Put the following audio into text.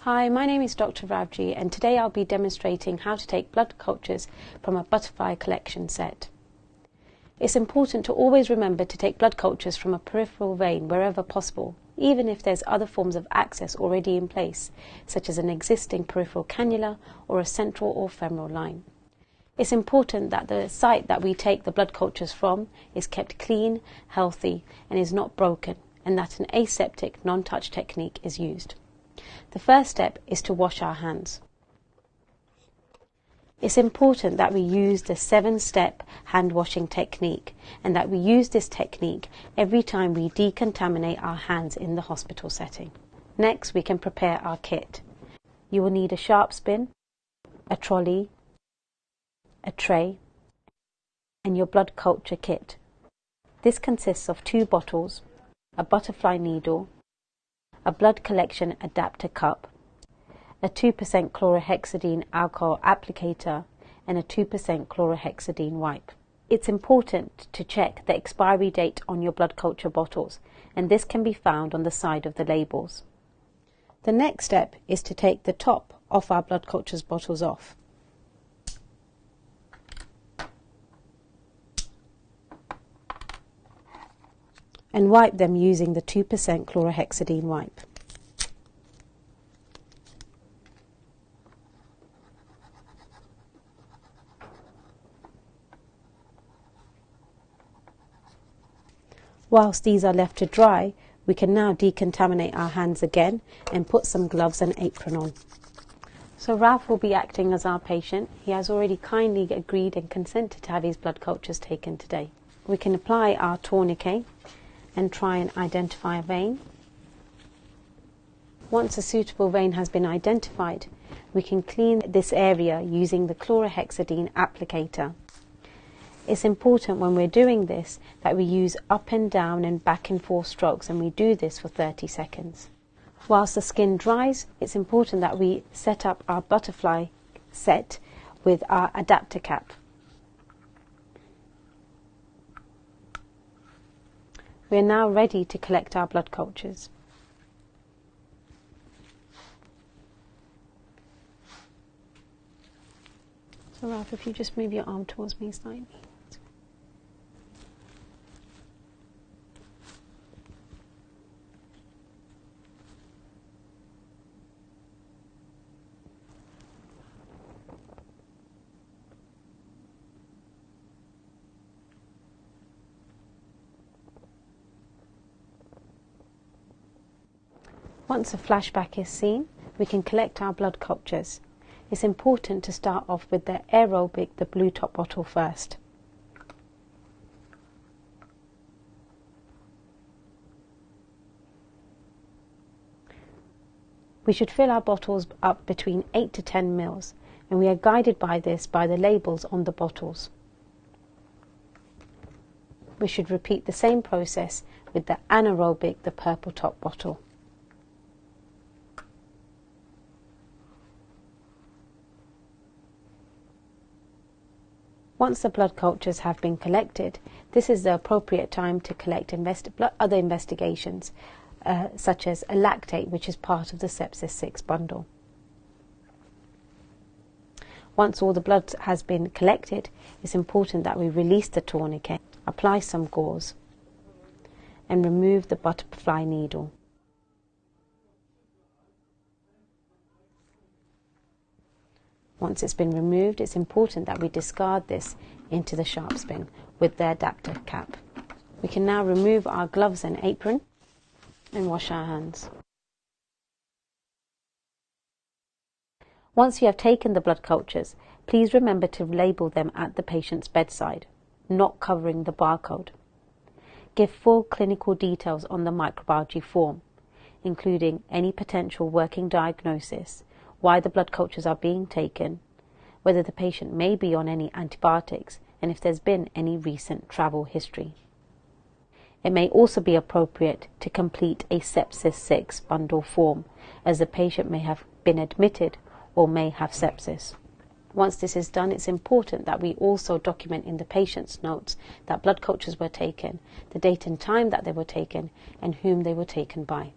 Hi, my name is Dr. Ravji, and today I'll be demonstrating how to take blood cultures from a butterfly collection set. It's important to always remember to take blood cultures from a peripheral vein wherever possible, even if there's other forms of access already in place, such as an existing peripheral cannula or a central or femoral line. It's important that the site that we take the blood cultures from is kept clean, healthy, and is not broken, and that an aseptic, non-touch technique is used. The first step is to wash our hands. It's important that we use the 7-step hand washing technique, and that we use this technique every time we decontaminate our hands in the hospital setting. Next, we can prepare our kit. You will need a sharp spin, a trolley, a tray, and your blood culture kit. This consists of 2 bottles, a butterfly needle, a blood collection adapter cup, a 2% chlorhexidine alcohol applicator, and a 2% chlorhexidine wipe. It's important to check the expiry date on your blood culture bottles, and this can be found on the side of the labels. The next step is to take the top of our blood cultures bottles off. And wipe them using the 2% chlorhexidine wipe. Whilst these are left to dry, we can now decontaminate our hands again and put some gloves and apron on. So Ralph will be acting as our patient. He has already kindly agreed and consented to have his blood cultures taken today. We can apply our tourniquet and try and identify a vein. Once a suitable vein has been identified, we can clean this area using the chlorhexidine applicator. It's important when we're doing this that we use up and down and back and forth strokes, and we do this for 30 seconds. Whilst the skin dries, it's important that we set up our butterfly set with our adapter cap. We are now ready to collect our blood cultures. So Ralph, if you just move your arm towards me slightly. Once a flashback is seen, we can collect our blood cultures. It's important to start off with the aerobic, the blue top bottle first. We should fill our bottles up between 8 to 10 mils, and we are guided by this by the labels on the bottles. We should repeat the same process with the anaerobic, the purple top bottle. Once the blood cultures have been collected, this is the appropriate time to collect other investigations, such as a lactate, which is part of the sepsis 6 bundle. Once all the blood has been collected, it's important that we release the tourniquet, apply some gauze, and remove the butterfly needle. Once it's been removed, it's important that we discard this into the sharp spin with the adapter cap. We can now remove our gloves and apron and wash our hands. Once you have taken the blood cultures, please remember to label them at the patient's bedside, not covering the barcode. Give full clinical details on the microbiology form, including any potential working diagnosis, why the blood cultures are being taken, whether the patient may be on any antibiotics, and if there's been any recent travel history. It may also be appropriate to complete a sepsis 6 bundle form, as the patient may have been admitted or may have sepsis. Once this is done, it's important that we also document in the patient's notes that blood cultures were taken, the date and time that they were taken, and whom they were taken by.